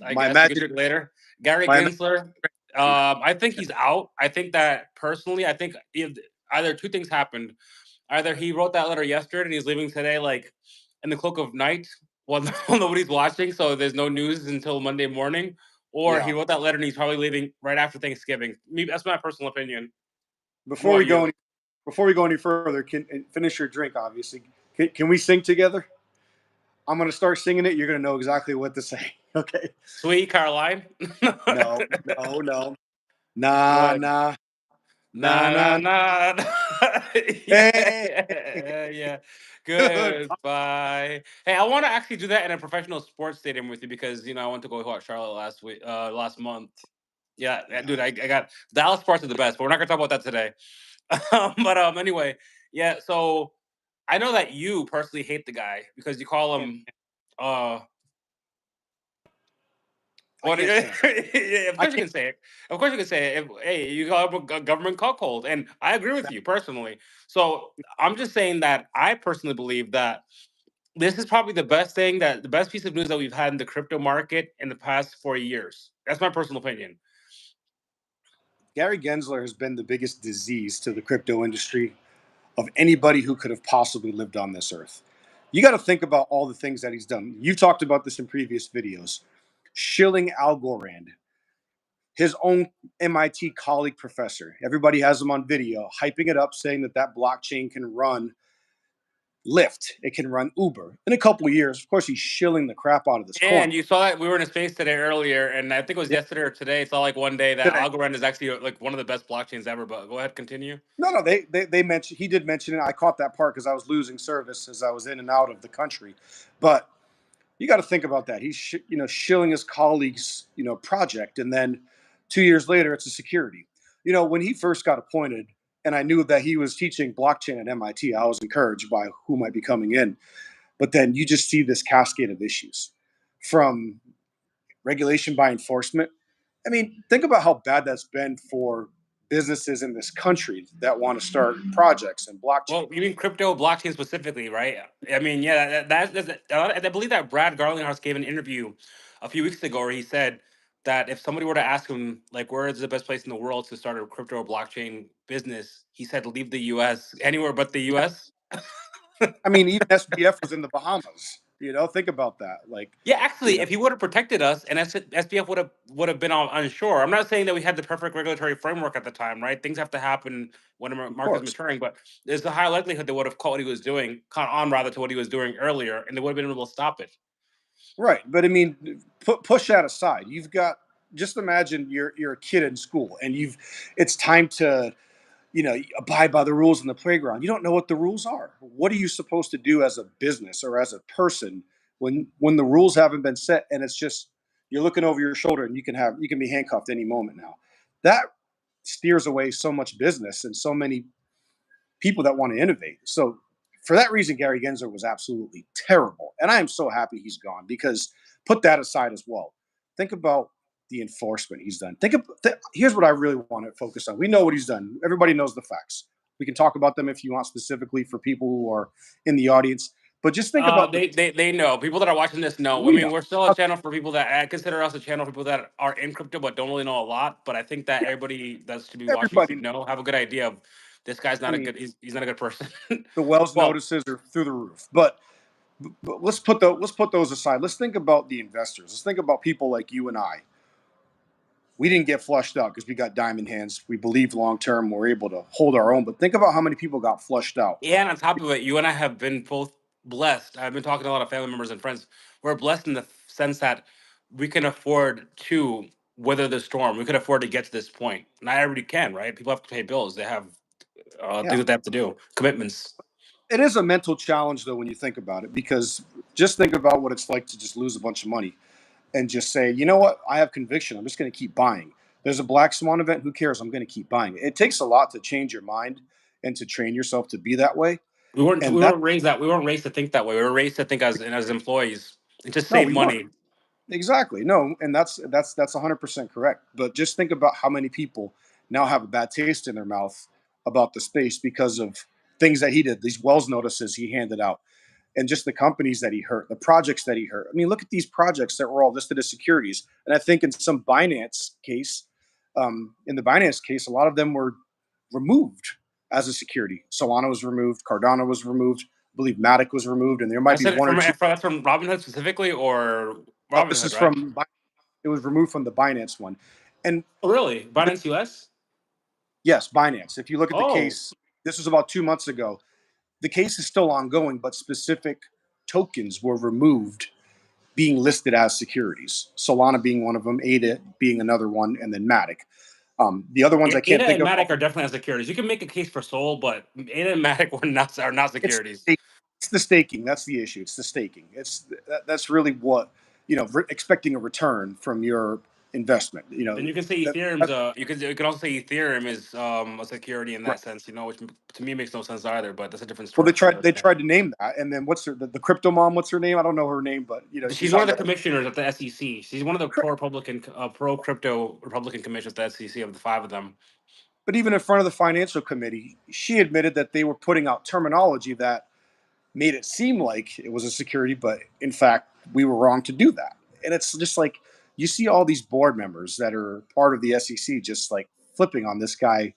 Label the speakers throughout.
Speaker 1: I
Speaker 2: My
Speaker 1: guess you can
Speaker 2: imagine
Speaker 1: drink later. Gary
Speaker 2: my
Speaker 1: Gensler. I think he's out. I think that personally, I think if either two things happened. Either he wrote that letter yesterday and he's leaving today, like in the cloak of night, while nobody's watching, so there's no news until Monday morning, or he
Speaker 2: yeah.
Speaker 1: wrote that letter and he's probably leaving right after Thanksgiving. Me, that's my personal opinion. What
Speaker 2: Before
Speaker 1: about
Speaker 2: we go
Speaker 1: you?
Speaker 2: any, before we go any further, can and finish your drink. Obviously, can we sing together? I'm gonna start singing it. You're gonna know exactly what to say. Okay.
Speaker 1: Sweet Caroline.
Speaker 2: No, no, no. Nah,
Speaker 1: What?
Speaker 2: nah, nah,
Speaker 1: Nah, nah,
Speaker 2: nah.
Speaker 1: nah. Yeah,
Speaker 2: Hey,
Speaker 1: yeah, yeah.
Speaker 2: good.
Speaker 1: Goodbye. Hey, I want to actually do that in a professional sports stadium with you because I went to go watch Charlotte last month. Yeah, dude, I got Dallas sports are the best, but we're not gonna talk about that today. But anyway, yeah. So I know that you personally hate the guy because you call
Speaker 2: Yeah,
Speaker 1: him uh
Speaker 2: I
Speaker 1: What?
Speaker 2: can't stand.
Speaker 1: Yeah, of
Speaker 2: I
Speaker 1: course you
Speaker 2: can't.
Speaker 1: can say it. Of course you can say it. Hey, you got a government cuckold, and I agree with you personally. So I'm just saying that I personally believe that this is probably the best piece of news that we've had in the crypto market in the past 4 years. That's my personal opinion.
Speaker 2: Gary Gensler has been the biggest disease to the crypto industry of anybody who could have possibly lived on this earth. You got to think about all the things that he's done. You've talked about this in previous videos. Shilling Algorand, his own MIT colleague professor. Everybody has him on video, hyping it up, saying that that blockchain can run Lyft, it can run Uber. In a couple of years, of course, he's shilling the crap out of this coin.
Speaker 1: And you saw that we were in a space today earlier, and I think it was
Speaker 2: Yeah,
Speaker 1: yesterday or today. It's all like one day that
Speaker 2: today.
Speaker 1: Algorand is actually like one of the best blockchains ever. But go ahead, continue.
Speaker 2: No, no, they mentioned he did mention it. I caught that part because I was losing service as I was in and out of the country. But you got to think about that. He's shilling his colleagues project, and then 2 years later, it's a security. When he first got appointed, and I knew that he was teaching blockchain at MIT, I was encouraged by who might be coming in. But then you just see this cascade of issues from regulation by enforcement. I mean, think about how bad that's been for businesses in this country that want to start projects in blockchain.
Speaker 1: Well, you mean crypto blockchain specifically, right? I mean, yeah, I believe that Brad Garlinghouse gave an interview a few weeks ago where he said that if somebody were to ask him, like, where is the best place in the world to start a crypto or blockchain business, he said, leave the US, anywhere but the
Speaker 2: Yeah.
Speaker 1: US.
Speaker 2: I mean, even SBF was in the Bahamas. Think about that. Like,
Speaker 1: Yeah,
Speaker 2: you
Speaker 1: actually,
Speaker 2: know,
Speaker 1: if he would have protected us and SBF would have been unsure. I'm not saying that we had the perfect regulatory framework at the time, right? Things have to happen when a
Speaker 2: of
Speaker 1: market is
Speaker 2: course.
Speaker 1: maturing, but there's a high likelihood they would have caught what he was doing, caught on rather to what he was doing earlier, and they would have been able to stop it.
Speaker 2: Right. But I mean, push that aside. You've got, just imagine you're a kid in school and it's time to, abide by the rules in the playground. You don't know what the rules are. What are you supposed to do as a business or as a person when the rules haven't been set and it's just you're looking over your shoulder and you can be handcuffed any moment now. That steers away so much business and so many people that want to innovate. So for that reason, Gary Gensler was absolutely terrible. And I am so happy he's gone because put that aside as well. Think about the enforcement he's done. Here's what I really want to focus on. We know what he's done. Everybody knows the facts. We can talk about them if you want specifically for people who are in the audience. But just think about the
Speaker 1: They know, people that are watching this know. I
Speaker 2: we
Speaker 1: mean,
Speaker 2: know.
Speaker 1: we're still a channel for people that I consider us a channel for people that are in crypto but don't really know a lot. But I think that
Speaker 2: Yeah,
Speaker 1: everybody that's to be watching should
Speaker 2: everybody.
Speaker 1: know, have a good idea of this guy's
Speaker 2: I
Speaker 1: not a
Speaker 2: mean,
Speaker 1: good. He's not a good person.
Speaker 2: the Wells
Speaker 1: Well,
Speaker 2: notices are through the roof. But let's put those aside. Let's think about the investors. Let's think about people like you and I. We didn't get flushed out because we got diamond hands. We believe long term we're able to hold our own. But think about how many people got flushed out.
Speaker 1: and on top of it, you and I have been both blessed. I've been talking to a lot of family members and friends. We're blessed in the sense that we can afford to weather the storm. We can afford to get to this point. Not everybody can, right? People have to pay bills. They have things
Speaker 2: Yeah.
Speaker 1: that they have to do, commitments.
Speaker 2: It is a mental challenge though when you think about it, because just think about what it's like to just lose a bunch of money and just say, you know what, I have conviction. I'm just going to keep buying. There's a black swan event. Who cares? I'm going to keep buying. It takes a lot to change your mind and to train yourself to be that way.
Speaker 1: We
Speaker 2: And that
Speaker 1: weren't raised that we weren't raised to think that way. We were raised to think as employees and just
Speaker 2: no,
Speaker 1: save
Speaker 2: we weren't.
Speaker 1: money.
Speaker 2: Exactly. No, and that's 100% correct. But just think about how many people now have a bad taste in their mouth about the space because of things that he did. These Wells notices he handed out. and just the companies that he hurt, the projects that he hurt. I mean, look at these projects that were all listed as securities. And I think in some Binance case, in the Binance case, a lot of them were removed as a security. Solana was removed, Cardano was removed, I believe Matic was removed, and there might
Speaker 1: I
Speaker 2: be
Speaker 1: said
Speaker 2: one or two.
Speaker 1: that's from Robinhood specifically, or
Speaker 2: Oh, this
Speaker 1: Robinhood,
Speaker 2: is
Speaker 1: right?
Speaker 2: from it was removed from the Binance one, and
Speaker 1: Oh, really?
Speaker 2: the,
Speaker 1: Binance US?
Speaker 2: yes, Binance. If you look at the
Speaker 1: Oh,
Speaker 2: case, this was about 2 months ago. The case is still ongoing, but specific tokens were removed being listed as securities. Solana being one of them, ADA being another one, and then Matic. The other ones
Speaker 1: yeah,
Speaker 2: I can't
Speaker 1: ADA
Speaker 2: think
Speaker 1: and
Speaker 2: of.
Speaker 1: Matic are definitely not securities. You can make a case for Sol, but ADA and Matic are not
Speaker 2: It's
Speaker 1: securities.
Speaker 2: it's the staking. That's the issue. It's the staking. That's really what expecting a return from your investment.
Speaker 1: Then you can say Ethereum's you can also say Ethereum is a security in
Speaker 2: Right.
Speaker 1: that sense, which to me makes no sense either, but that's a different
Speaker 2: Well,
Speaker 1: story.
Speaker 2: they tried to name that, and then what's the crypto mom? What's her name? I don't know her name, but
Speaker 1: She's
Speaker 2: she's
Speaker 1: one of
Speaker 2: on
Speaker 1: the
Speaker 2: the.
Speaker 1: commissioners at the SEC. She's one of the pro Republican, pro crypto Republican commissioners at the SEC of the five of them.
Speaker 2: But even in front of the financial committee, she admitted that they were putting out terminology that made it seem like it was a security, but in fact, we were wrong to do that. And it's just like you see all these board members that are part of the SEC just like flipping on this guy.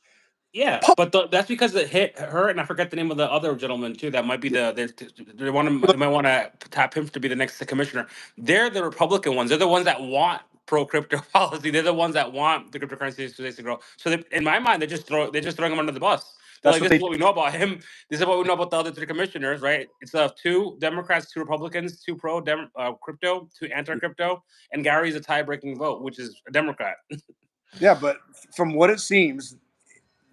Speaker 1: Yeah, but that's because it hit her, and I forget the name of the other gentleman too. That might be they might want to tap him to be the next commissioner. They're the Republican ones. They're the ones that want pro crypto policy. They're the ones that want the cryptocurrencies to grow. So in my mind, they're just throwing him under the bus. They're
Speaker 2: That's
Speaker 1: like,
Speaker 2: what
Speaker 1: this is
Speaker 2: they
Speaker 1: what we know about him. This is what we know about the other three commissioners, right? It's two Democrats, two Republicans, two pro crypto, two anti crypto, and Gary's a tie breaking vote, which is a Democrat.
Speaker 2: Yeah, but from what it seems,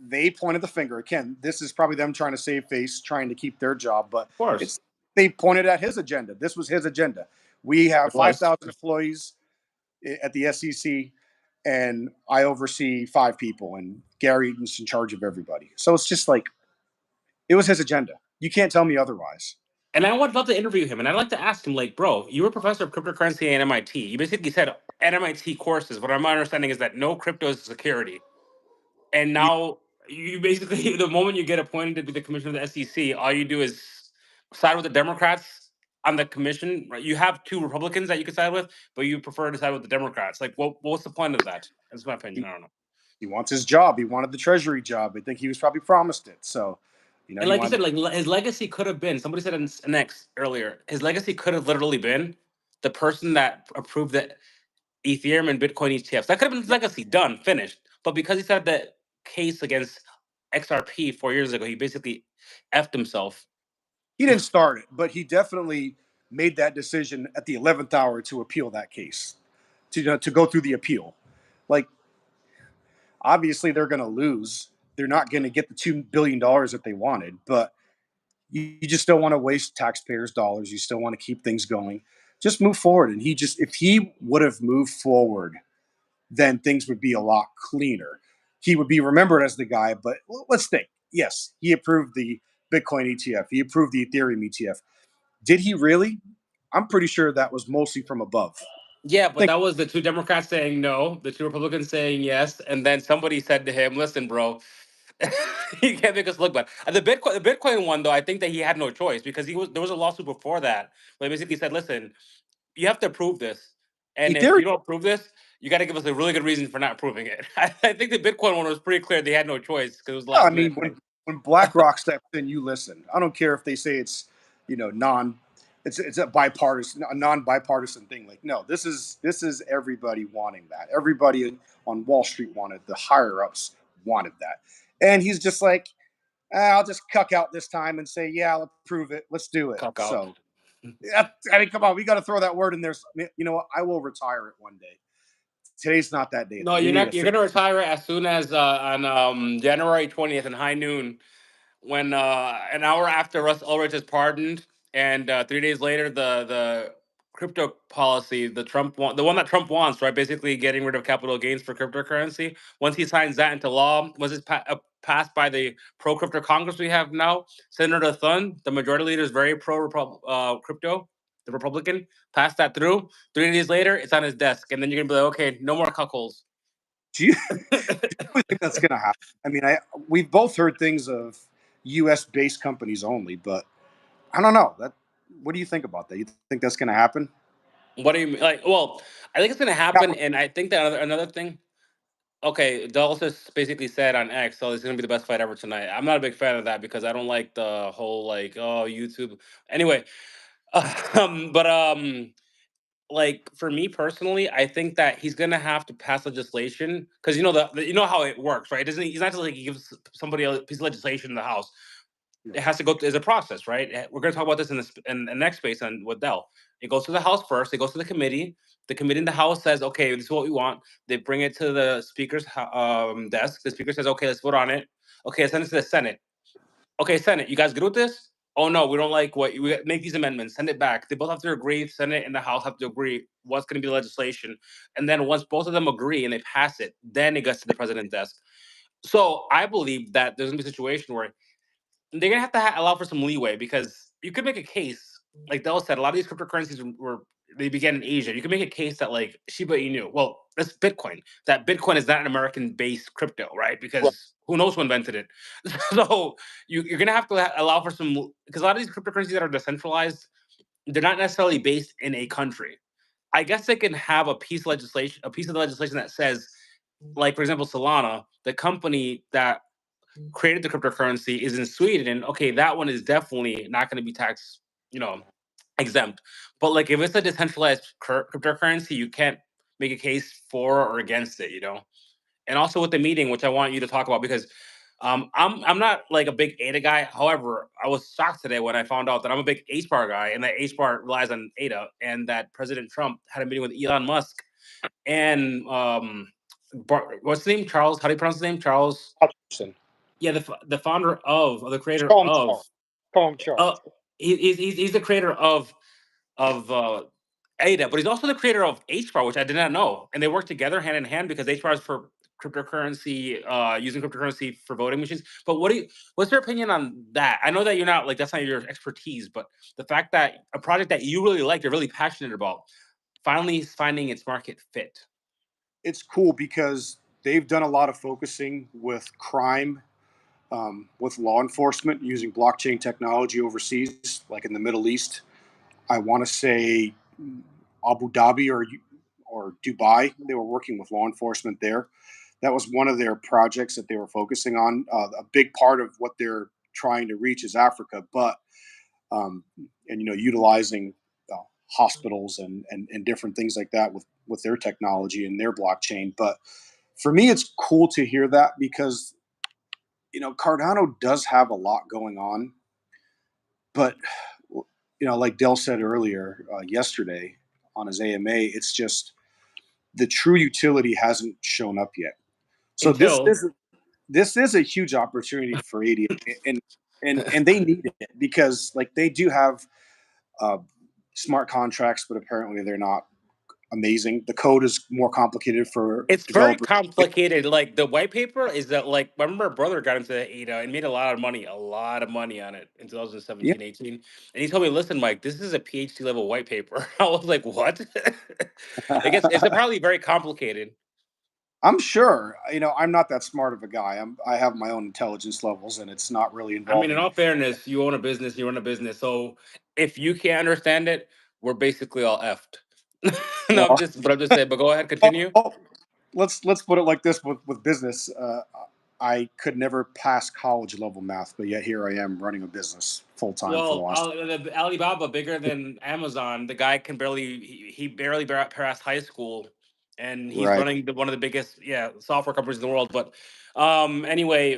Speaker 2: they pointed the finger. Again, this is probably them trying to save face, trying to keep their job, but
Speaker 1: Of course,
Speaker 2: it's they pointed at his agenda. This was his agenda. We have
Speaker 1: it was.
Speaker 2: 5,000 employees at the SEC, and I oversee 5 people, and Gary is in charge of everybody. So it's just like it was his agenda. You can't tell me otherwise.
Speaker 1: And I would love to interview him, and I'd like to ask him, like, bro, you were a professor of cryptocurrency at MIT. You basically said at MIT courses. What my understanding is that no crypto is a security, and
Speaker 2: You,
Speaker 1: now you basically, the moment you get appointed to be the commissioner of the SEC, all you do is side with the Democrats on the commission. Right? You have two Republicans that you can side with, but you prefer to side with the Democrats. Like, what's the point of that? That's my opinion.
Speaker 2: he,
Speaker 1: I don't know.
Speaker 2: he wants his job. He wanted the Treasury job. I think he was probably promised it. So,
Speaker 1: And
Speaker 2: he
Speaker 1: like you said,
Speaker 2: wanted.
Speaker 1: like his legacy could have been. Somebody said in an X earlier. His legacy could have literally been the person that approved the Ethereum and Bitcoin ETFs. That could have been his
Speaker 2: Yeah,
Speaker 1: legacy, done, finished. But because he said that case against XRP 4 years ago, he basically effed himself.
Speaker 2: he didn't start it, but he definitely made that decision at the 11th hour to appeal that case, to go through the appeal. Like obviously they're going to lose. They're not going to get the $2 billion that they wanted, but you just don't want to waste taxpayers' dollars. You still want to keep things going. Just move forward. And if he would have moved forward, then things would be a lot cleaner. He would be remembered as the guy. But let's think. Yes, he approved the Bitcoin ETF. He approved the Ethereum ETF. Did he really? I'm pretty sure that was mostly from above.
Speaker 1: Yeah, but
Speaker 2: Think
Speaker 1: that was the two Democrats saying no, the two Republicans saying yes, and then somebody said to him, "Listen, bro, you can't make us look bad." The Bitcoin one though, I think that he had no choice because there was a lawsuit before that where they basically said, "Listen, you have to approve this, and if
Speaker 2: Ethereum.
Speaker 1: you don't approve this, you got to give us a really good reason for not approving it." I think the Bitcoin one was pretty clear; they had no choice because it was
Speaker 2: Yeah, I
Speaker 1: last
Speaker 2: mean,
Speaker 1: minute.
Speaker 2: when BlackRock steps in, you listen. I don't care if they say it's non, it's a bipartisan, a non-bipartisan thing. Like, no, this is everybody wanting that. Everybody on Wall Street wanted, the higher ups wanted that, and he's just like, I'll just cuck out this time and say, yeah, I'll approve it. Let's do it.
Speaker 1: Cuck out.
Speaker 2: So, I mean, come on, we got to throw that word in there. You know what? I will retire it one day. Today's not that day,
Speaker 1: No,
Speaker 2: though. We
Speaker 1: you're
Speaker 2: need to
Speaker 1: not. You're
Speaker 2: fix.
Speaker 1: gonna retire it as soon as on January 20th in high noon, when an hour after Russ Ulrich is pardoned, and 3 days later the crypto policy, the one that Trump wants, right? Basically getting rid of capital gains for cryptocurrency. Once he signs that into law, once it's passed by the pro crypto Congress we have now, Senator Thun, the majority leader, is very pro crypto. The Republican passed that through. 3 days later, it's on his desk, and then you're gonna be like, okay, no more cuckolds.
Speaker 2: Do you, really think that's going to happen? I mean, we've both heard things of U.S. based companies only, but I don't know that What do you think about that? You think that's going to happen?
Speaker 1: What do you mean? Like, well, I think it's gonna happen,
Speaker 2: Capital.
Speaker 1: and I think that another thing. Okay, Dulles just basically said on X, so it's gonna be the best fight ever tonight. I'm not a big fan of that because I don't like the whole like, oh, YouTube. Anyway, but like for me personally, I think that he's gonna have to pass legislation because you know you know how it works, right? It doesn't He's not just like he gives somebody a piece of legislation in the House.
Speaker 2: Yeah.
Speaker 1: It has to go as a process, right? We're going to talk about this in the next space on with Dell. It goes to the House first. It goes to the committee. The committee in the House says, "Okay, this is what we want." They bring it to the speaker's desk. The speaker says, "Okay, let's vote on it." Okay, send it to the Senate. Okay, Senate, you guys good with this? Oh no, we don't like what we make these amendments. Send it back. They both have to agree. Senate and the House have to agree what's going to be the legislation, and then once both of them agree and they pass it, then it gets to the president's desk. So I believe that there's gonna be a situation where they're gonna have to allow for some leeway because you could make a case, like Dell said, a lot of these cryptocurrencies were they began in Asia. You can make a case that like Shiba Inu, well, that's Bitcoin. That Bitcoin is not an American-based crypto, right?
Speaker 2: Right.
Speaker 1: Because who knows who invented it? So you're gonna have to allow for some because a lot of these cryptocurrencies that are decentralized, they're not necessarily based in a country. I guess they can have a piece of the legislation that says, like for example, Solana, the company that created the cryptocurrency is in Sweden, and okay, that one is definitely not going to be tax, you know, exempt. But like if it's a decentralized cryptocurrency, you can't make a case for or against it, you know. And also with the meeting, which I want you to talk about because I'm not like a big ADA guy. However, I was shocked today when I found out that I'm a big HBAR guy, and that HBAR relies on ADA, and that President Trump had a meeting with Elon Musk and what's his name? Charles. How do you pronounce his name? Charles.
Speaker 2: Hutchinson.
Speaker 1: Yeah, the founder of, or the
Speaker 2: Just
Speaker 1: creator
Speaker 2: call him
Speaker 1: of,
Speaker 2: Charles. Call him Charles.
Speaker 1: uh, he's the creator of ADA, but he's also the creator of HBAR, which I did not know. And they work together hand in hand because HBAR is for cryptocurrency, using cryptocurrency for voting machines. But what's your opinion on that? I know that you're not like that's not your expertise, but the fact that a project that you really like, you're really passionate about, finally is finding its market fit.
Speaker 2: It's cool because they've done a lot of focusing with crime, with law enforcement using blockchain technology overseas, like in the Middle East. I want to say Abu Dhabi or Dubai. They were working with law enforcement there. That was one of their projects that they were focusing on. A big part of what they're trying to reach is Africa, but um, and utilizing hospitals and different things like that with their technology and their blockchain. But for me, it's cool to hear that because Cardano does have a lot going on, but like Dell said earlier yesterday on his AMA, it's just the true utility hasn't shown up yet. So
Speaker 1: Until
Speaker 2: this is a huge opportunity for AD, and they need it because like they do have uh, smart contracts, but apparently they're not amazing. The code is more complicated for
Speaker 1: it's very
Speaker 2: developers.
Speaker 1: complicated. Like the white paper is that like I remember my brother got into ADA and made a lot of money on it in
Speaker 2: Yeah,
Speaker 1: 2017, 18. And he told me, listen, Mike, this is a PhD level white paper. I was like, what? It's probably very complicated.
Speaker 2: I'm sure. I'm not that smart of a guy. I have my own intelligence levels, and it's not really
Speaker 1: I mean, in
Speaker 2: involving.
Speaker 1: all fairness, you own a business, you run a business. So if you can't understand it, we're basically all effed. No,
Speaker 2: Well,
Speaker 1: but I'm just saying, but go ahead,
Speaker 2: oh,
Speaker 1: continue.
Speaker 2: oh, let's put it like this with business. I could never pass college level math, but yet here I am running a business full time for the
Speaker 1: Well,
Speaker 2: last.
Speaker 1: Alibaba, bigger than Amazon. The guy can barely he barely passed high school, and he's
Speaker 2: Right.
Speaker 1: running one of the biggest software companies in the world. But anyway,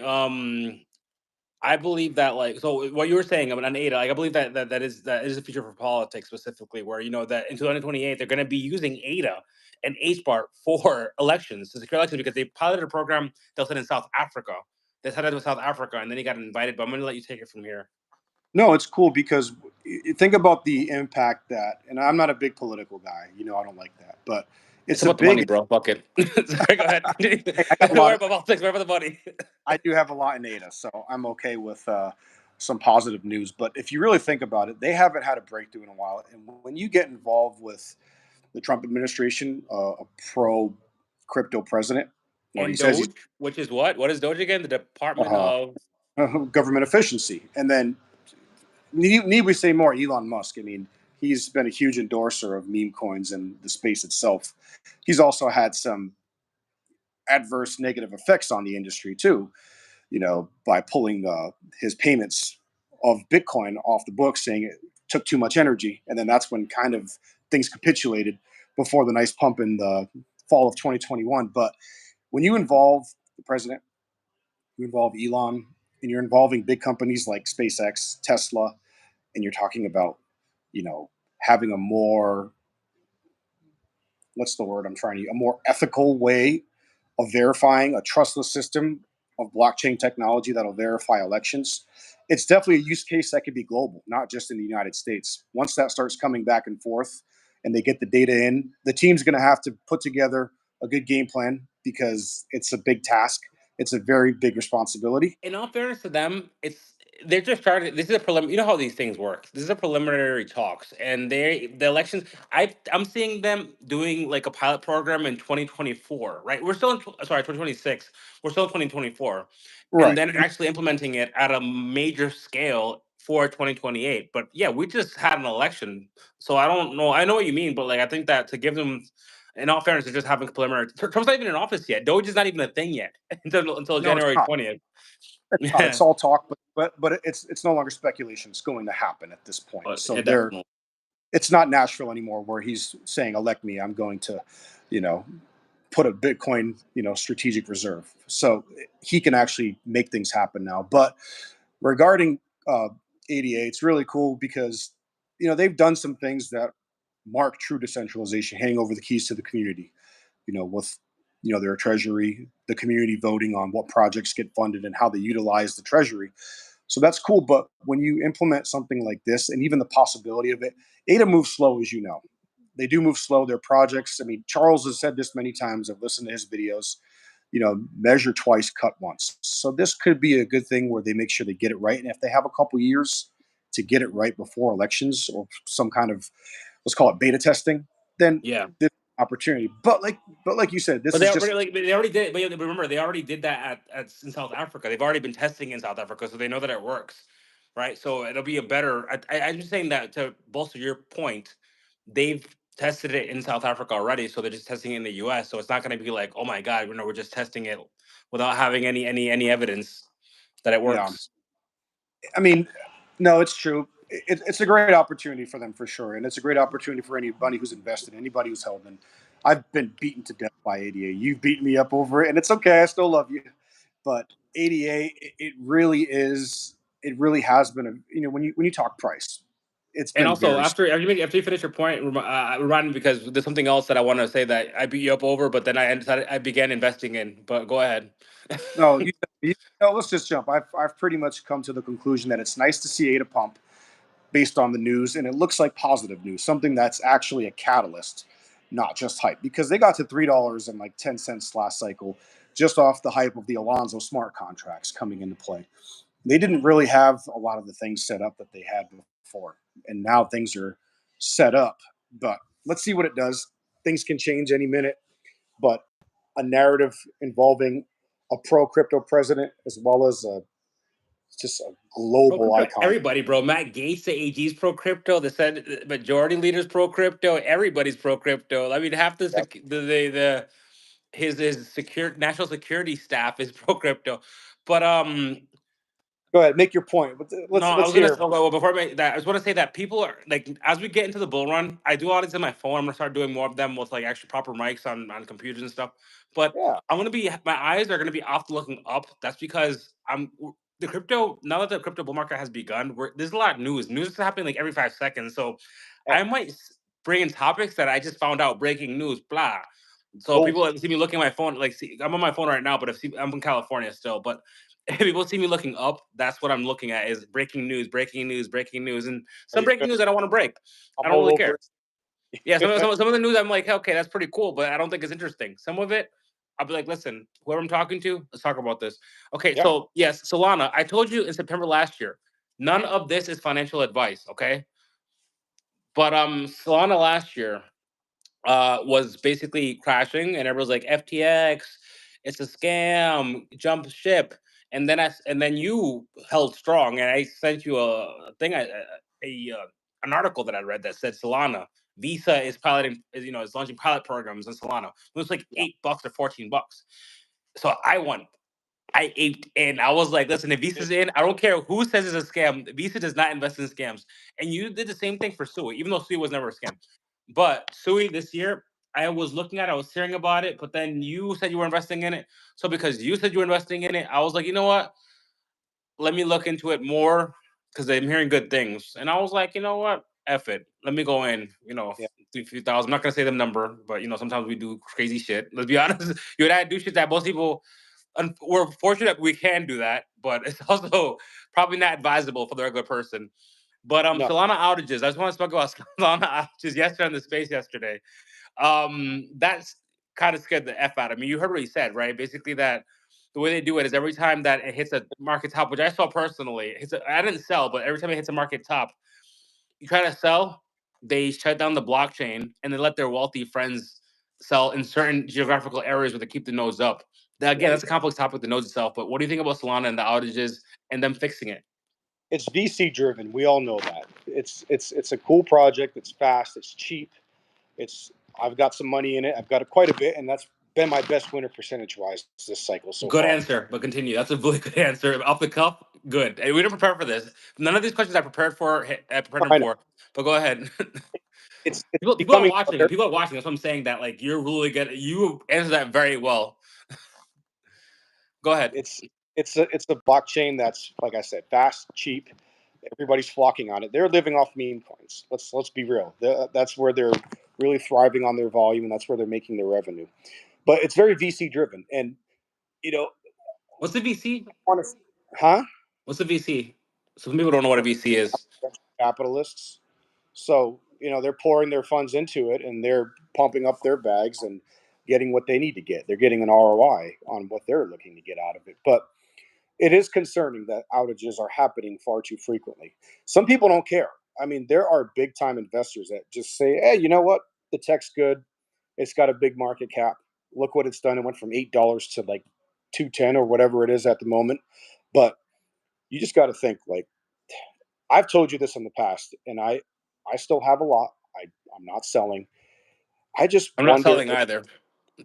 Speaker 1: I believe that like so what you were saying about an ADA, like I believe that is a future for politics specifically, where you know that in 2028 they're going to be using ADA and HBAR for elections to secure elections because they piloted a program that was in South Africa. They started with South Africa, and then he got invited. But I'm going to let you take it from here.
Speaker 2: No, it's cool because think about the impact that, and I'm not a big political guy. I don't like that, but
Speaker 1: It's
Speaker 2: it's a
Speaker 1: about the money,
Speaker 2: big.
Speaker 1: bro. Fuck it. Sorry, go ahead.
Speaker 2: Hey, I got a
Speaker 1: Don't
Speaker 2: lot.
Speaker 1: worry about politics. Worry about the money.
Speaker 2: I do have a lot in ADA, so I'm okay with some positive news. But if you really think about it, they haven't had a breakthrough in a while. And when you get involved with the Trump administration, a pro crypto president, or he
Speaker 1: And
Speaker 2: says he's
Speaker 1: Doge, which is what? What is Doge again? The Department
Speaker 2: uh,
Speaker 1: of
Speaker 2: government efficiency, and then need we say more? Elon Musk. I mean, he's been a huge endorser of meme coins and the space itself. He's also had some adverse negative effects on the industry too. By pulling his payments of Bitcoin off the books, saying it took too much energy, and then that's when kind of things capitulated before the nice pump in the fall of 2021. But when you involve the president, you involve Elon, and you're involving big companies like SpaceX, Tesla, and you're talking about, you know, having a more, what's the word I'm trying to use, a more ethical way of verifying, a trustless system of blockchain technology that'll verify elections. It's definitely a use case that could be global, not just in the United States. Once that starts coming back and forth and they get the data in, the team's going to have to put together a good game plan because it's a big task. It's a very big responsibility.
Speaker 1: In all fairness to them, they're just starting. This is a prelim. You know how these things work. This is a preliminary talks, and the elections. I'm seeing them doing like a pilot program in 2024. Right, we're still in sorry 2026. We're still in 2024, and
Speaker 2: Right.
Speaker 1: then actually implementing it at a major scale for 2028. But yeah, we just had an election, so I don't know. I know what you mean, but like I think that to give them. In all fairness, they're just having preliminary. Trump's not even in office yet. Doge is not even a thing yet until
Speaker 2: No, it's
Speaker 1: January
Speaker 2: not.
Speaker 1: 20th.
Speaker 2: It's not.
Speaker 1: Yeah,
Speaker 2: It's all talk, but it's no longer speculation. It's going to happen at this point.
Speaker 1: but
Speaker 2: So
Speaker 1: yeah,
Speaker 2: they're
Speaker 1: definitely.
Speaker 2: it's not Nashville anymore where he's saying elect me. I'm going to, you know, put a Bitcoin, strategic reserve. So he can actually make things happen now. But regarding ADA, it's really cool because they've done some things that mark true decentralization, handing over the keys to the community. With their treasury, the community voting on what projects get funded and how they utilize the treasury. So that's cool. But when you implement something like this, and even the possibility of it, ADA moves slow, as you know. They do move slow. Their projects. I mean, Charles has said this many times. I've listened to his videos. Measure twice, cut once. So this could be a good thing where they make sure they get it right. And if they have a couple years to get it right before elections or some kind of, let's call it beta testing, then
Speaker 1: Yeah,
Speaker 2: this opportunity. But like you said, this
Speaker 1: but
Speaker 2: is just
Speaker 1: they already did. But remember, they already did that at in South Africa. They've already been testing in South Africa, so they know that it works, right? So it'll be a better. I'm just saying that to bolster your point. They've tested it in South Africa already, so they're just testing it in the U.S. So it's not going to be like, oh my God, we're just testing it without having any evidence that it
Speaker 2: yeah.
Speaker 1: works.
Speaker 2: I mean, no, it's true. It's a great opportunity for them for sure, and it's a great opportunity for anybody who's invested, anybody who's held in. I've been beaten to death by ADA. You've beaten me up over it, and it's okay. I still love you, but ADA, it really is. It really has been a. When you talk price, it's
Speaker 1: And
Speaker 2: been
Speaker 1: also,
Speaker 2: very.
Speaker 1: after you finish your point, remind me because there's something else that I want to say that I beat you up over, but then I began investing in. But go ahead.
Speaker 2: No, let's just jump. I've pretty much come to the conclusion that it's nice to see ADA pump based on the news, and it looks like positive news, something that's actually a catalyst, not just hype. Because they got to $3 and like 10 cents last cycle, just off the hype of the Alonzo smart contracts coming into play. They didn't really have a lot of the things set up that they had before, and now things are set up. But let's see what it does. Things can change any minute, but a narrative involving a pro crypto president as well as just a
Speaker 1: Pro
Speaker 2: global
Speaker 1: crypto,
Speaker 2: icon.
Speaker 1: everybody, bro. Matt Gates, the AG's pro crypto. The Senate majority leaders pro crypto. Everybody's pro crypto. I mean, half
Speaker 2: Yep.
Speaker 1: the his secure national security staff is pro crypto. But
Speaker 2: Go ahead, make your point. But
Speaker 1: no,
Speaker 2: let's
Speaker 1: I
Speaker 2: let's
Speaker 1: was gonna
Speaker 2: hear.
Speaker 1: well, before I make that, I just want to say that people are like as we get into the bull run, I do all these on my phone. I'm gonna start doing more of them with like actually proper mics on computers and stuff. But
Speaker 2: Yeah,
Speaker 1: I'm gonna be my eyes are gonna be off looking up. That's because the crypto now that the crypto bull market has begun. There's a lot of news. News is happening like every 5 seconds. So
Speaker 2: yeah.
Speaker 1: I might bring in topics that I just found out breaking news. Blah. So
Speaker 2: Cool.
Speaker 1: people see me looking at my phone, like see, I'm on my phone right now, but I'm in California still. But if people see me looking up, that's what I'm looking at is breaking news, breaking news, breaking news, and
Speaker 2: Are
Speaker 1: some
Speaker 2: you
Speaker 1: breaking
Speaker 2: good?
Speaker 1: news I don't want to break. I
Speaker 2: I'm
Speaker 1: don't
Speaker 2: all
Speaker 1: really
Speaker 2: over
Speaker 1: care. Yeah,
Speaker 2: it.
Speaker 1: some of the news I'm like, okay, that's pretty cool, but I don't think it's interesting. Some of it, I'll be like, listen, whoever I'm talking to, let's talk about this. Okay,
Speaker 2: Yeah.
Speaker 1: so yes, Solana, I told you in September last year, none of this is financial advice, okay? But Solana last year was basically crashing, and everyone's like, FTX, it's a scam, jump ship. and then you held strong, and I sent you a thing, an article that I read that said Solana Visa is piloting, is launching pilot programs in Solana. It was like
Speaker 2: Yeah.
Speaker 1: $8 or $14. So I won. I ate, and I was like, listen, if Visa's in, I don't care who says it's a scam. Visa does not invest in scams. And you did the same thing for Sui, even though Sui was never a scam. But Sui this year, I was looking at it, I was hearing about it, but then you said you were investing in it. So because you said you were investing in it, I was like, you know what? Let me look into it more because I'm hearing good things. And I was like, you know what? F it. Let me go in,
Speaker 2: Yeah.
Speaker 1: a few thousand. I'm not gonna say the number, but sometimes we do crazy shit. Let's be honest. You and I do shit that most people, we're fortunate that we can do that, but it's also probably not advisable for the regular person. But
Speaker 2: No.
Speaker 1: Solana outages. I just want to talk about Solana outages yesterday on the space yesterday. That's kind of scared the f out of me. You heard what he said, right? Basically, that the way they do it is every time that it hits a market top, which I saw personally, I didn't sell, but every time it hits a market top, you try to sell, they shut down the blockchain and they let their wealthy friends sell in certain geographical areas where they keep the nodes up. Now, again,
Speaker 2: Right.
Speaker 1: that's a complex topic, the nodes itself. But what do you think about Solana and the outages and them fixing it?
Speaker 2: It's VC driven. We all know that. It's a cool project. It's fast. It's cheap. It's I've got some money in it. I've got quite a bit, and that's been my best winner percentage wise this cycle so
Speaker 1: Good
Speaker 2: far.
Speaker 1: answer, but continue. That's a really good answer. Off the cuff, good. And we didn't prepare for this. None of these questions I prepared for, I prepared them
Speaker 2: I know
Speaker 1: for. But go ahead.
Speaker 2: it's
Speaker 1: People are
Speaker 2: becoming
Speaker 1: watching.
Speaker 2: harder.
Speaker 1: People are watching. That's what I'm saying. That like you're really good. You answer that very well. Go ahead.
Speaker 2: It's it's a blockchain that's, like I said, fast, cheap. Everybody's flocking on it. They're living off meme coins. Let's be real. That's where they're really thriving on their volume, and that's where they're making their revenue. But it's very VC driven, and you know,
Speaker 1: What's the VC?
Speaker 2: honest, huh?
Speaker 1: What's the VC? Some people don't know what a VC is.
Speaker 2: Capitalists. So they're pouring their funds into it, and they're pumping up their bags and getting what they need to get. They're getting an ROI on what they're looking to get out of it. But it is concerning that outages are happening far too frequently. Some people don't care. I mean, there are big time investors that just say, "Hey, you know what? The tech's good. It's got a big market cap. Look what it's done. It went from $8 to like 210 or whatever it is at the moment." But you just got to think, like, I've told you this in the past, and I still have a lot. I'm not selling. I just
Speaker 1: I'm not
Speaker 2: wonder,
Speaker 1: selling either.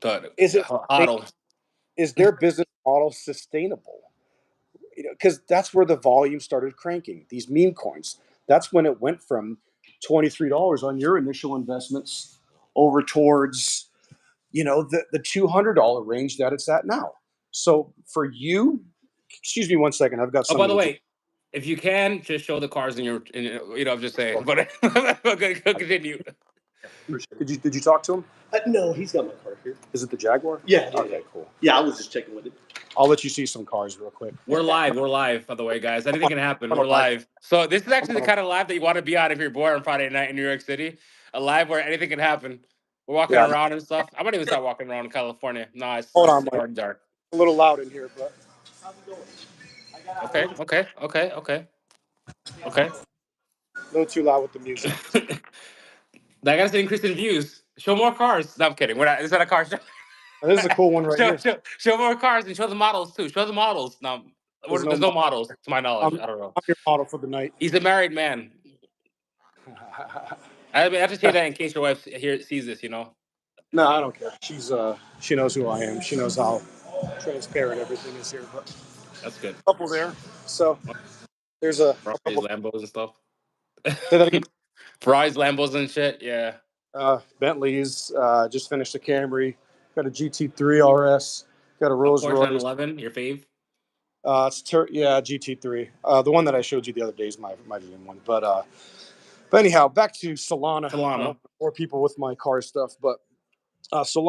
Speaker 1: But
Speaker 2: is it
Speaker 1: hodl.
Speaker 2: is their business model sustainable? Because that's where the volume started cranking. These meme coins. That's when it went from $23 on your initial investments over towards the $200 range that it's at now. So for you, excuse me one second. I've got
Speaker 1: Oh, by
Speaker 2: somebody
Speaker 1: the
Speaker 2: to do.
Speaker 1: way, if you can, just show the cars I'm just saying. But okay, continue.
Speaker 2: Did you talk to him?
Speaker 3: No, he's got my car here.
Speaker 2: Is it the Jaguar?
Speaker 3: Yeah, yeah,
Speaker 2: Okay,
Speaker 3: yeah.
Speaker 2: cool.
Speaker 3: Yeah, I was just checking with it.
Speaker 2: I'll let you see some cars real quick.
Speaker 1: We're live. We're live, by the way, guys. Anything can happen.
Speaker 2: I'm
Speaker 1: We're
Speaker 2: on a live.
Speaker 1: live. So this is
Speaker 2: I'm
Speaker 1: actually the
Speaker 2: on a,
Speaker 1: kind of live that you want to be on if you're bored on Friday night in New York City. A live where anything can happen. We're walking
Speaker 2: yeah.
Speaker 1: around and stuff. I might even start walking around in California. No,
Speaker 2: Hold on,
Speaker 1: it's
Speaker 2: Mike.
Speaker 1: already dark.
Speaker 2: A little loud in here, but
Speaker 3: How's it going? I got out a
Speaker 1: Okay,
Speaker 3: little.
Speaker 1: okay, okay, okay, okay.
Speaker 2: a little too loud with the music.
Speaker 1: I gotta say increase in views. Show more cars. No, I'm kidding. We're not. It's not a car show.
Speaker 2: This is a cool one right here.
Speaker 1: Show more cars and show the models too. Show the models. No,
Speaker 2: There's no.
Speaker 1: there's no models to my knowledge.
Speaker 2: I'm
Speaker 1: I don't know.
Speaker 2: I'm your model for the night.
Speaker 1: He's a married man. I mean, I have to say that in case your wife sees this.
Speaker 2: No, I don't care. She knows who I am. She knows how transparent everything is here. But
Speaker 1: That's good.
Speaker 2: couple there. So there's a
Speaker 1: Ferraris,
Speaker 2: couple.
Speaker 1: Lambos, and stuff.
Speaker 2: Say that again.
Speaker 1: Ferraris, Lambos, and shit. Yeah.
Speaker 2: Bentley's. Just finished a Camry. Got a GT3 RS. Got a
Speaker 1: A
Speaker 2: Rolls
Speaker 1: Porsche
Speaker 2: Royce.
Speaker 1: 911, your fave.
Speaker 2: Yeah, GT3. The one that I showed you the other day is my main one. But anyhow, back to Solana. I
Speaker 1: Solana.
Speaker 2: don't bore people with my car stuff, but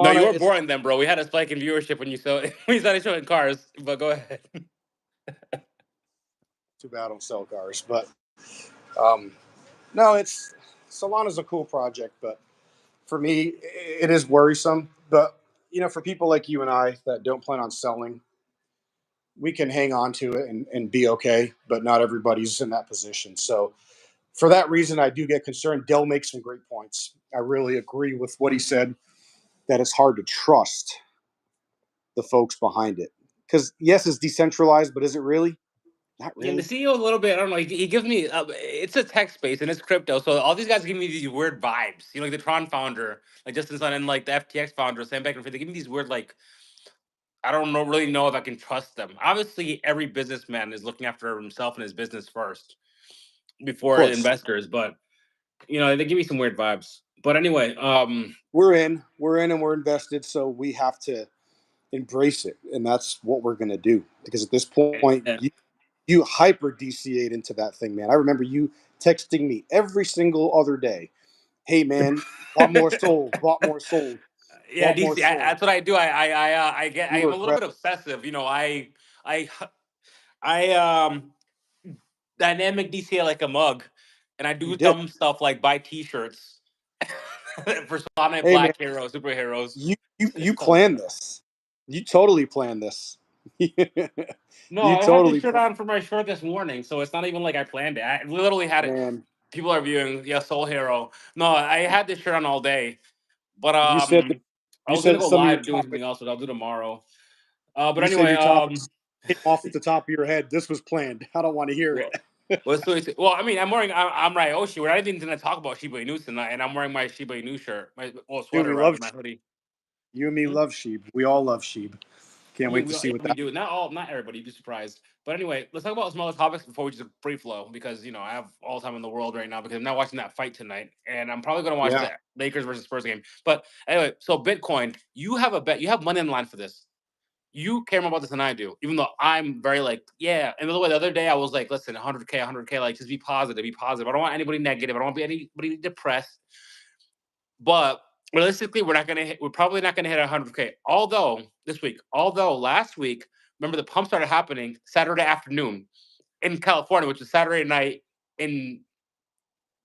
Speaker 1: No, you
Speaker 2: Solana.
Speaker 1: were
Speaker 2: It's
Speaker 1: boring then, bro. We had a spike in viewership when you when you started showing cars. But go ahead.
Speaker 2: too bad I don't sell cars, but um, no, it's Solana's a cool project, but for me, it is worrisome. But for people like you and I that don't plan on selling, we can hang on to it and be okay. But not everybody's in that position. So for that reason, I do get concerned. Dell makes some great points. I really agree with what he said, that it's hard to trust the folks behind it Because yes, it's decentralized, but is it really? Not
Speaker 1: Yeah, the
Speaker 2: really.
Speaker 1: CEO a little bit. I don't know. He gives me. It's a tech space and it's crypto, so all these guys give me these weird vibes. You know, like the Tron founder, like Justin Sun, and like the FTX founder, Sam Bankman-Fried. They give me these weird, like, I don't know, really know if I can trust them. Obviously, every businessman is looking after himself and his business first
Speaker 2: Of
Speaker 1: before
Speaker 2: course,
Speaker 1: investors, but they give me some weird vibes. But anyway,
Speaker 2: we're in, and we're invested, so we have to embrace it, and that's what we're gonna do. Because at this point,
Speaker 1: eh,
Speaker 2: you hyper DCA'd into that thing, man. I remember you texting me every single other day. Hey, man, bought more sold, bought more sold,
Speaker 1: yeah,
Speaker 2: bought more
Speaker 1: DC.
Speaker 2: sold.
Speaker 1: That's what I do.
Speaker 2: You
Speaker 1: I'm
Speaker 2: were
Speaker 1: a little bit
Speaker 2: aggressive.
Speaker 1: obsessive. I, I dynamic DCA like a mug, and I
Speaker 2: You
Speaker 1: do
Speaker 2: did.
Speaker 1: dumb stuff like buy T-shirts for Sonic
Speaker 2: Hey, man,
Speaker 1: Black Heroes, superheroes.
Speaker 2: you
Speaker 1: Dumb
Speaker 2: planned
Speaker 1: stuff.
Speaker 2: this. You totally planned this.
Speaker 1: No,
Speaker 2: You
Speaker 1: I had this
Speaker 2: totally
Speaker 1: shirt
Speaker 2: planned,
Speaker 1: on for my shirt this morning, so it's not even like I planned it. I literally had it.
Speaker 2: man.
Speaker 1: People are viewing, yeah, Soul Hero. No, I had this shirt on all day, but
Speaker 2: You said that
Speaker 1: I
Speaker 2: you
Speaker 1: was
Speaker 2: said
Speaker 1: gonna
Speaker 2: that
Speaker 1: go
Speaker 2: some of your
Speaker 1: live doing
Speaker 2: topics.
Speaker 1: something else, but I'll do tomorrow. But
Speaker 2: You said
Speaker 1: anyway,
Speaker 2: your topics came off the top of your head. This was planned. I don't want to hear
Speaker 1: well,
Speaker 2: it.
Speaker 1: well, I mean, I'm Ryoshi. We're not even gonna talk about Shiba Inu tonight, and I'm wearing my Shiba Inu shirt, my
Speaker 2: Dude,
Speaker 1: sweater
Speaker 2: we
Speaker 1: rather,
Speaker 2: love
Speaker 1: my
Speaker 2: sheep.
Speaker 1: hoodie.
Speaker 2: You and me
Speaker 1: Hmm?
Speaker 2: love sheep. We all love sheep.
Speaker 1: I
Speaker 2: Can't
Speaker 1: mean,
Speaker 2: wait to see what
Speaker 1: we
Speaker 2: that.
Speaker 1: do. Not everybody. You'd be surprised. But anyway, let's talk about some other topics before we just free flow because I have all the time in the world right now because I'm not watching that fight tonight, and I'm probably going to watch
Speaker 2: Yeah.
Speaker 1: the Lakers versus Spurs game. But anyway, so Bitcoin, you have a bet. You have money on the line for this. You care more about this than I do, even though I'm very like, yeah. And by the way, the other day I was like, listen, 100K, 100K, like just be positive, be positive. I don't want anybody negative. I don't want to be anybody depressed. But realistically, we're not gonna hit. We're probably not gonna hit 100K. Although this week, although last week, remember the pump started happening Saturday afternoon in California, which is Saturday night in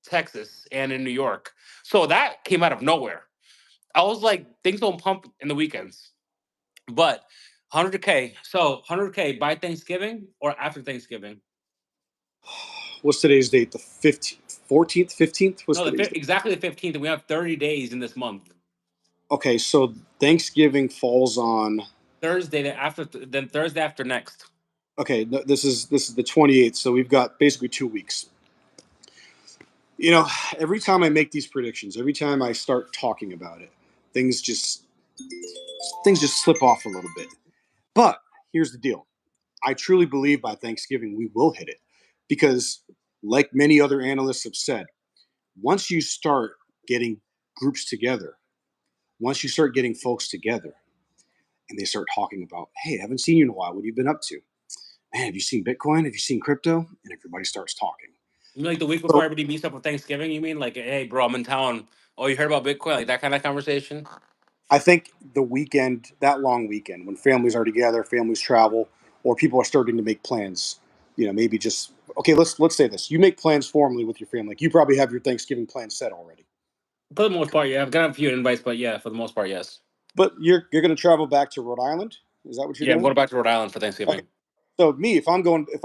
Speaker 1: Texas and in New York. So that came out of nowhere. I was like, things don't pump in the weekends, but 100K. So 100K by Thanksgiving or after Thanksgiving?
Speaker 2: What's today's date? The 15th, 14th, 15th. What's
Speaker 1: No,
Speaker 2: today's date?
Speaker 1: exactly the 15th, and we have 30 days in this month.
Speaker 2: Okay, so Thanksgiving falls on.
Speaker 1: Then Thursday after next.
Speaker 2: Okay, this is the 28th, so we've got basically 2 weeks. You know, every time I make these predictions, every time I start talking about it, things just things just slip off a little bit. But here's the deal: I truly believe by Thanksgiving we will hit it, because, like many other analysts have said, once you start getting groups together, once you start getting folks together, and they start talking about, hey, I haven't seen you in a while. What have you been up to? Man, have you seen Bitcoin? Have you seen crypto? And everybody starts talking.
Speaker 1: You mean like the week before
Speaker 2: So
Speaker 1: everybody meets up for Thanksgiving? You mean like, hey, bro, I'm in town. Oh, you heard about Bitcoin? Like that kind of conversation?
Speaker 2: I think the weekend, that long weekend, when families are together, families travel, or people are starting to make plans, maybe just okay. Let's say this: you make plans formally with your family. Like you probably have your Thanksgiving plan set already.
Speaker 1: For the most part, yeah. I've got a few invites, but yeah, for the most part, yes.
Speaker 2: But you're going to travel back to Rhode Island. Is that what you're
Speaker 1: Yeah, I'm
Speaker 2: doing?
Speaker 1: going back to Rhode Island for
Speaker 2: Okay.
Speaker 1: Thanksgiving.
Speaker 2: So me, if I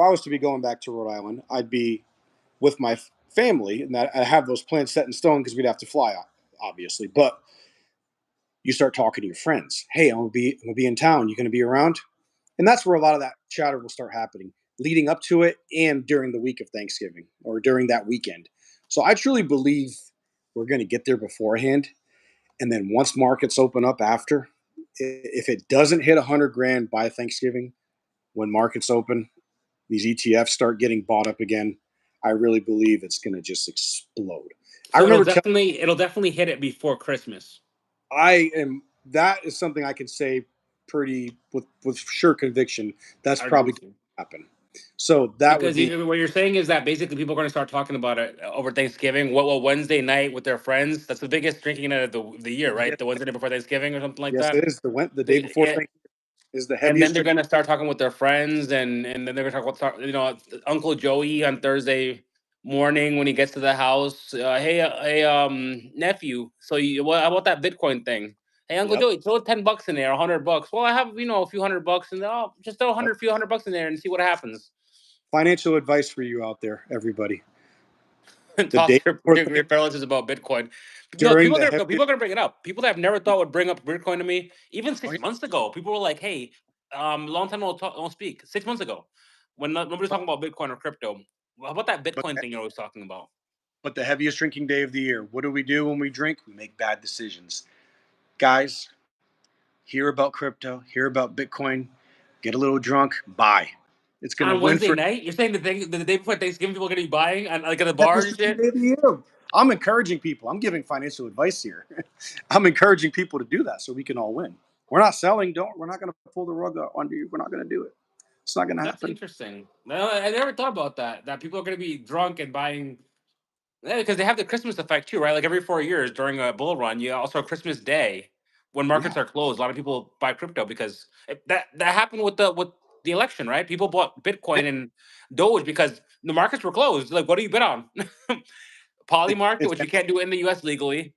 Speaker 2: was to be going back to Rhode Island, I'd be with my family, and that I have those plans set in stone because we'd have to fly, obviously. But you start talking to your friends. Hey, I'm gonna be in town. You gonna be around? And that's where a lot of that chatter will start happening, leading up to it and during the week of Thanksgiving or during that weekend. So I truly believe we're going to get there beforehand, and then once markets open up after, if it doesn't hit 100 grand by Thanksgiving, when markets open, these ETFs start getting bought up again. I really believe it's going to just explode. I
Speaker 1: So
Speaker 2: remember
Speaker 1: it'll definitely hit it before Christmas.
Speaker 2: I am. That is something I can say pretty with sure conviction. That's
Speaker 1: I agree
Speaker 2: probably
Speaker 1: with
Speaker 2: going
Speaker 1: you.
Speaker 2: to happen. So that would
Speaker 1: Because
Speaker 2: be
Speaker 1: what you're saying is that basically people are going to start talking about it over Thanksgiving. What Wednesday night with their friends? That's the biggest drinking night of the year, right?
Speaker 2: yes,
Speaker 1: The Wednesday night before Thanksgiving or something like
Speaker 2: yes,
Speaker 1: that.
Speaker 2: it is the day before
Speaker 1: The,
Speaker 2: Thanksgiving is the
Speaker 1: and then
Speaker 2: heaviest
Speaker 1: they're
Speaker 2: drink.
Speaker 1: gonna start talking with their friends, and then they're gonna talk about Uncle Joey on Thursday morning when he gets to the house. Hey, nephew. So what about that Bitcoin thing? Hey, Uncle
Speaker 2: Yep,
Speaker 1: Joey, throw $10 in there, $100. Well, I have a few $100, and just throw
Speaker 2: yep.
Speaker 1: few $100 in there and see what happens.
Speaker 2: Financial advice for you out there, everybody.
Speaker 1: And
Speaker 2: The
Speaker 1: toss
Speaker 2: day before
Speaker 1: your paralysis about Bitcoin. No,
Speaker 2: during the heaviest.
Speaker 1: people are gonna bring it up. People that I've never thought would bring up Bitcoin to me, even
Speaker 2: Oh, yeah.
Speaker 1: 6 months ago. People were like, "Hey." long time don't speak. 6 months ago, when nobody's
Speaker 2: But,
Speaker 1: talking about Bitcoin or crypto. How about that
Speaker 2: but
Speaker 1: Bitcoin thing you're always talking about?
Speaker 2: but the heaviest drinking day of the year. What do we do when we drink? We make bad decisions, guys. Hear about crypto, hear about Bitcoin, get a little drunk, buy. It's gonna
Speaker 1: On
Speaker 2: win
Speaker 1: Wednesday
Speaker 2: for
Speaker 1: night, you're saying the day before Thanksgiving, people are gonna be buying and like at the bar
Speaker 2: heaviest
Speaker 1: and
Speaker 2: drinking
Speaker 1: shit.
Speaker 2: day of the year. I'm encouraging people. I'm giving financial advice here. I'm encouraging people to do that so we can all win. We're not selling. Don't. We're not going to pull the rug out under you. We're not going to do it. It's not going to
Speaker 1: That's
Speaker 2: happen.
Speaker 1: interesting. No, I never thought about that. That people are gonna be drunk and buying. Yeah, because they have the Christmas effect too, right? Like every 4 years during a bull run, you also Christmas Day when
Speaker 2: Yeah,
Speaker 1: markets are closed. A lot of people buy crypto because that happened with the election, right? People bought Bitcoin and Doge because the markets were closed. Like, what do you bet on? Poly market,
Speaker 2: it's
Speaker 1: which you can't do in the U.S. legally,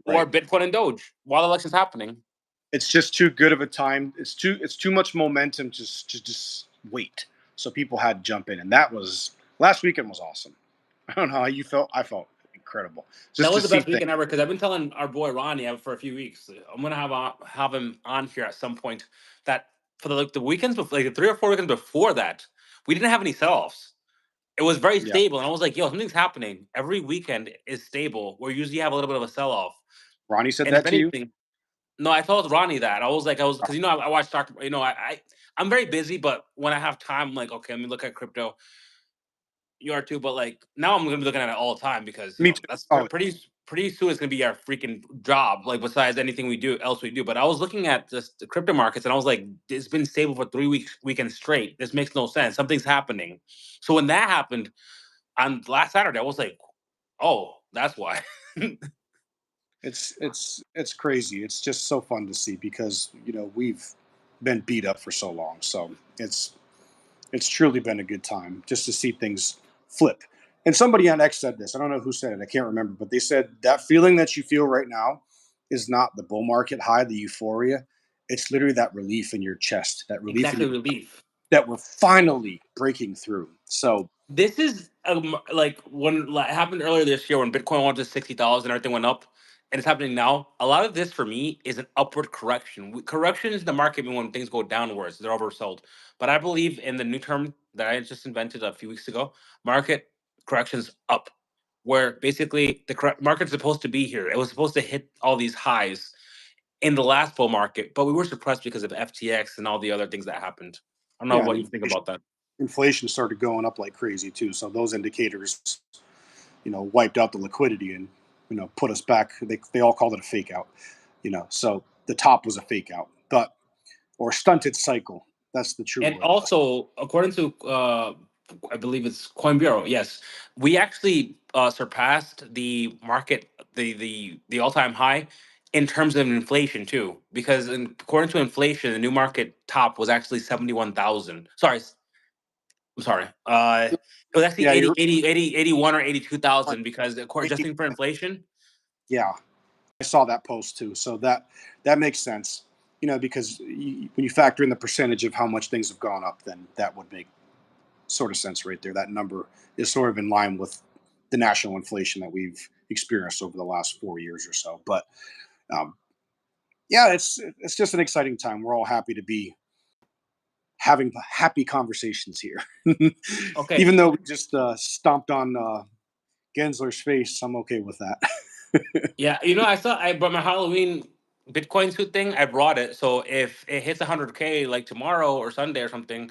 Speaker 1: or
Speaker 2: right.
Speaker 1: Bitcoin and Doge while the election's happening.
Speaker 2: It's just too good of a time. It's too much momentum to just wait. So people had to jump in, and that was last weekend was awesome. I don't know how you felt. I felt incredible
Speaker 1: That
Speaker 2: just to
Speaker 1: was the
Speaker 2: see
Speaker 1: best
Speaker 2: things.
Speaker 1: weekend ever because I've been telling our boy Ronnie for a few weeks. I'm gonna have him on here at some point. That for the weekends before, like the 3 or 4 weekends before that, we didn't have any sell-offs. It was very
Speaker 2: Yeah,
Speaker 1: stable, and I was like, "Yo, something's happening. Every weekend is stable. Where usually have a little bit of a sell-off,
Speaker 2: Ronnie said
Speaker 1: and if
Speaker 2: that to you.
Speaker 1: anything, no, I told Ronnie that I was because I watch stock. I'm very busy, but when I have time, I'm like, okay, let me look at crypto. You are too, but like now I'm gonna be looking at it all the time because
Speaker 2: Me too.
Speaker 1: that's
Speaker 2: Oh,
Speaker 1: pretty soon it's gonna be our freaking job. Like besides anything we do. But I was looking at just the crypto markets and I was like, it's been stable for 3 weekends straight. This makes no sense. Something's happening. So when that happened on last Saturday, I was like, oh, that's why.
Speaker 2: it's crazy. It's just so fun to see because we've been beat up for so long. So it's truly been a good time just to see things flip. And somebody on X said this. I don't know who said it. I can't remember, but they said that feeling that you feel right now is not the bull market high, the euphoria. It's literally that relief in your chest, that relief in
Speaker 1: Exactly,
Speaker 2: your
Speaker 1: relief.
Speaker 2: that we're finally breaking through. So
Speaker 1: This is like when like, happened earlier this year when Bitcoin went to 60,000 and everything went up, and it's happening now. A lot of this for me is an upward correction. Correction is the market when things go downwards; they're oversold. But I believe in the new term that I just invented a few weeks ago: market corrections up, where basically the market's supposed to be here. It was supposed to hit all these highs in the last bull market, but we were suppressed because of FTX and all the other things that happened. I don't know
Speaker 2: yeah,
Speaker 1: what
Speaker 2: and
Speaker 1: you think about that.
Speaker 2: inflation started going up like crazy too. So those indicators, wiped out the liquidity and put us back. They all called it a fake out. So the top was a fake out, but or stunted cycle. That's the true
Speaker 1: And
Speaker 2: word.
Speaker 1: also, according to I believe it's Coin Bureau, yes, we actually surpassed the market, the all time high in terms of inflation too. Because according to inflation, the new market top was actually 71,000. Sorry, I'm sorry. It was actually
Speaker 2: Yeah, you're
Speaker 1: 81 or 82,000 because
Speaker 2: right.
Speaker 1: adjusting for inflation.
Speaker 2: Yeah, I saw that post too. So that makes sense. Because when you factor in the percentage of how much things have gone up, then that would make sort of sense right there. That number is sort of in line with the national inflation that we've experienced over the last 4 years or so. But um, yeah, it's just an exciting time. We're all happy to be having happy conversations here.
Speaker 1: Okay.
Speaker 2: Even though we just stomped on Gensler's face, I'm okay with that.
Speaker 1: Yeah, I brought my Halloween Bitcoin suit thing. I brought it, so if it hits 100K like tomorrow or Sunday or something,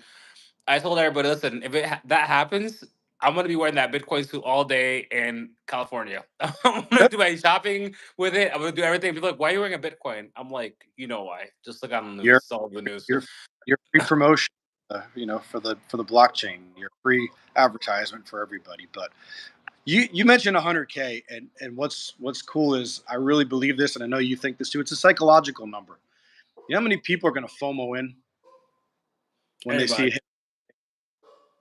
Speaker 1: I told everybody, listen, if that happens, I'm gonna be wearing that Bitcoin suit all day in California. I'm gonna do my shopping with it. I'm gonna do everything. People are like, why are you wearing a Bitcoin? I'm like, you know why? Just look on the news.
Speaker 2: you're
Speaker 1: It's all over the news.
Speaker 2: you're you're free promotion, for the blockchain. You're free advertisement for everybody. But you mentioned 100K, and what's cool is I really believe this, and I know you think this too. It's a psychological number. You know how many people are going to FOMO in when they see
Speaker 1: Everybody,
Speaker 2: it?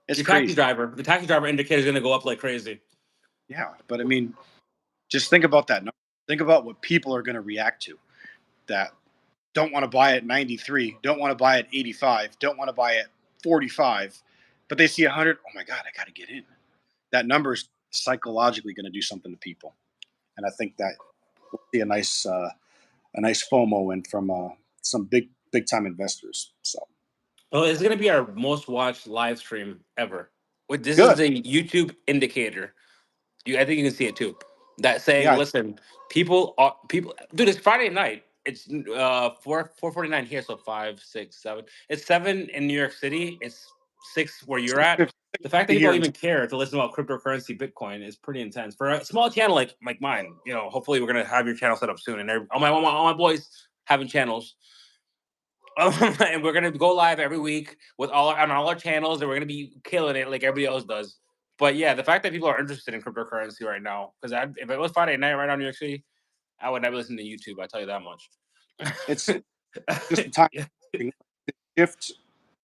Speaker 2: It's crazy.
Speaker 1: the taxi driver indicator is gonna go up like crazy.
Speaker 2: Yeah, but I mean, just think about that number. Think about what people are going to react to. That don't want to buy at 93, don't want to buy at 85, don't want to buy at 45, but they see 100. Oh my God, I got to get in. That number is psychologically going to do something to people, and I think that we'll see a nice FOMO in from some big time investors. So
Speaker 1: Oh, it's gonna be our most watched live stream ever. Wait, this is
Speaker 2: Good.
Speaker 1: the YouTube indicator. I think you can see it too. That saying,
Speaker 2: Yeah,
Speaker 1: listen, people. Dude, it's Friday night. It's 4:49 here, so 5, 6, 7. It's 7 in New York City. It's 6 where you're at.
Speaker 2: 6:50
Speaker 1: The fact that people
Speaker 2: here in
Speaker 1: even care to listen about cryptocurrency Bitcoin is pretty intense for a small channel like mine. Hopefully we're gonna have your channel set up soon, and all my boys having channels. And we're gonna go live every week with all our channels, and we're gonna be killing it like everybody else does. But yeah, the fact that people are interested in cryptocurrency right now, because if it was Friday night right now in New York City, I would never listen to YouTube. I tell you that much.
Speaker 2: it's just the time.
Speaker 1: Yeah.
Speaker 2: The shift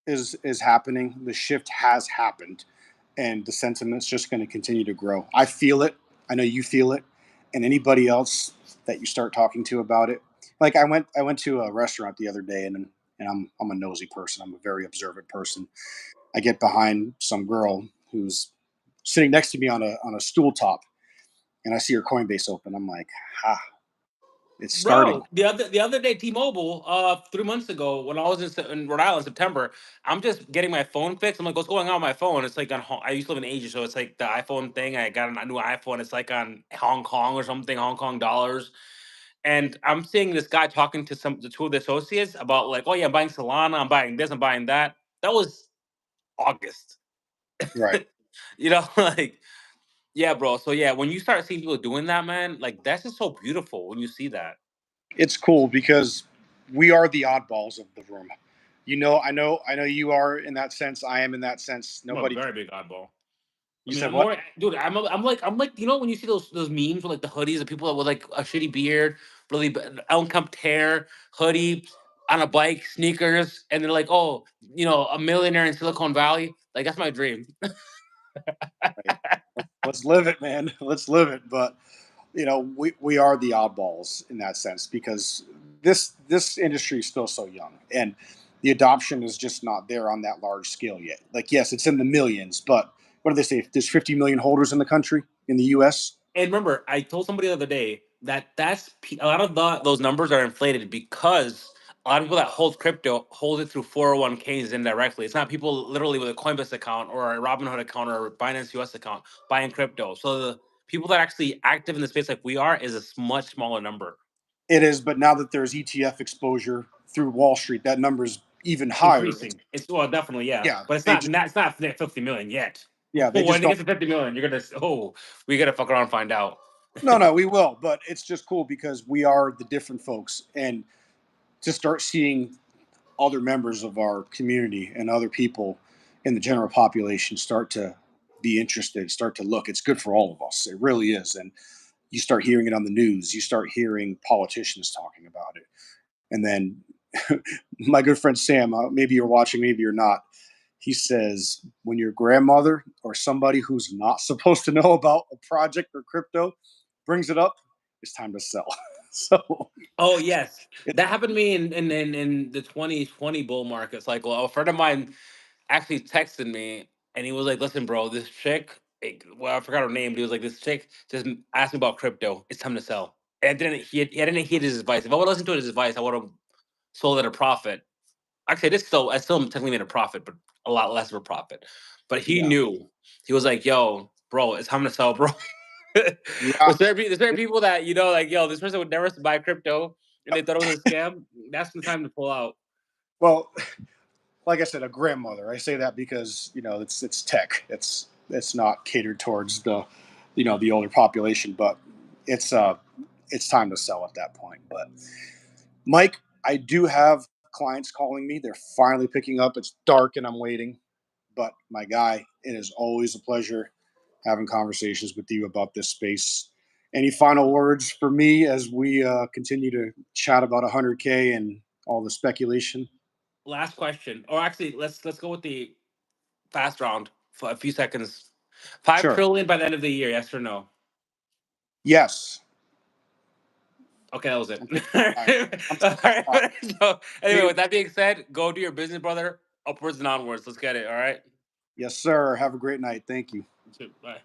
Speaker 2: is happening. The shift has happened, and the sentiment's just going to continue to grow. I feel it. I know you feel it, and anybody else that you start talking to about it. Like I went to a restaurant the other day, and I'm a nosy person. I'm a very observant person. I get behind some girl who's sitting next to me on a stool top, and I see her Coinbase open. I'm like, ha, it's starting.
Speaker 1: Bro, the other day, T-Mobile, 3 months ago, when I was in Rhode Island, September, I'm just getting my phone fixed. I'm like, what's going on with my phone? It's like I used to live in Asia, so it's like the iPhone thing. I got a new iPhone. It's like on Hong Kong or something, Hong Kong dollars. And I'm seeing this guy talking to the two of the associates about like, oh yeah, I'm buying Solana, I'm buying this, I'm buying that. That was August.
Speaker 2: Right.
Speaker 1: Like, yeah, bro. So yeah, when you start seeing people doing that, man, like that's just so beautiful when you see that.
Speaker 2: It's cool because we are the oddballs of the room. I know you are in that sense. I am in that sense.
Speaker 1: I'm a
Speaker 2: Nobody.
Speaker 1: very big oddball. I
Speaker 2: You
Speaker 1: mean,
Speaker 2: said
Speaker 1: I'm
Speaker 2: what?
Speaker 1: more, dude. I'm like, when you see those memes with like the hoodies of people with like a shitty beard, really unkempt hair, hoodie, on a bike, sneakers, and they're like, oh, a millionaire in Silicon Valley. Like that's my dream.
Speaker 2: Right. Let's live it, man. Let's live it. But we are the oddballs in that sense because this industry is still so young, and the adoption is just not there on that large scale yet. Like, yes, it's in the millions, but what do they say? There's 50 million holders in the country in the U.S.
Speaker 1: And remember, I told somebody the other day that a lot of those numbers are inflated because a lot of people that hold crypto hold it through 401ks indirectly. It's not people literally with a Coinbase account or a Robinhood account or a Binance US account buying crypto. So the people that are actually active in the space like we are is a much smaller number.
Speaker 2: It is, but now that there's ETF exposure through Wall Street, that number's even higher.
Speaker 1: Increasing. It's well, definitely, yeah,
Speaker 2: Yeah,
Speaker 1: but it's
Speaker 2: they
Speaker 1: not.
Speaker 2: just
Speaker 1: It's not 50 million yet.
Speaker 2: they just
Speaker 1: When it
Speaker 2: don't.
Speaker 1: gets to 50 million, you're gonna we gotta fuck around and find out.
Speaker 2: No, we will, but it's just cool because we are the different folks, and to start seeing other members of our community and other people in the general population start to be interested, start to look. It's good for all of us. It really is, and you start hearing it on the news. You start hearing politicians talking about it, and then my good friend Sam, maybe you're watching, maybe you're not. He says when your grandmother or somebody who's not supposed to know about a project or crypto brings it up, it's time to sell. So
Speaker 1: Oh yes,
Speaker 2: it,
Speaker 1: that happened to me in the 2020 bull market cycle. A friend of mine actually texted me, and he was like, "Listen, bro, this chick, well, I forgot her name, but he was like, this chick just asked me about crypto. It's time to sell." And I didn't heed his advice. If I would listen to his advice, I would have sold at a profit. Actually, I still technically made a profit, but a lot less of a profit. But he
Speaker 2: yeah,
Speaker 1: knew. He was like, "Yo, bro, it's time to sell, bro."
Speaker 2: yeah.
Speaker 1: There's certain people that like, yo, this person would never buy crypto, and they thought it was a scam. That's the time to pull out.
Speaker 2: Well, like I said, a grandmother. I say that because it's tech. It's not catered towards the older population, but it's uh it's time to sell at that point. But Mike, I do have clients calling me. They're finally picking up. It's dark and I'm waiting. But my guy, it is always a pleasure having conversations with you about this space. Any final words for me as we continue to chat about 100K and all the speculation?
Speaker 1: Last question, or actually, let's go with the fast round for a few seconds. Five
Speaker 2: Sure.
Speaker 1: trillion by the end of the year, yes or no?
Speaker 2: Yes.
Speaker 1: Okay, that was it.
Speaker 2: Okay. All right. I'm
Speaker 1: All
Speaker 2: satisfied.
Speaker 1: right. So, anyway,
Speaker 2: Hey,
Speaker 1: with that being said, go do your business, brother. Upwards and onwards. Let's get it. All right.
Speaker 2: yes, sir. Have a great night. Thank you.
Speaker 1: Bye.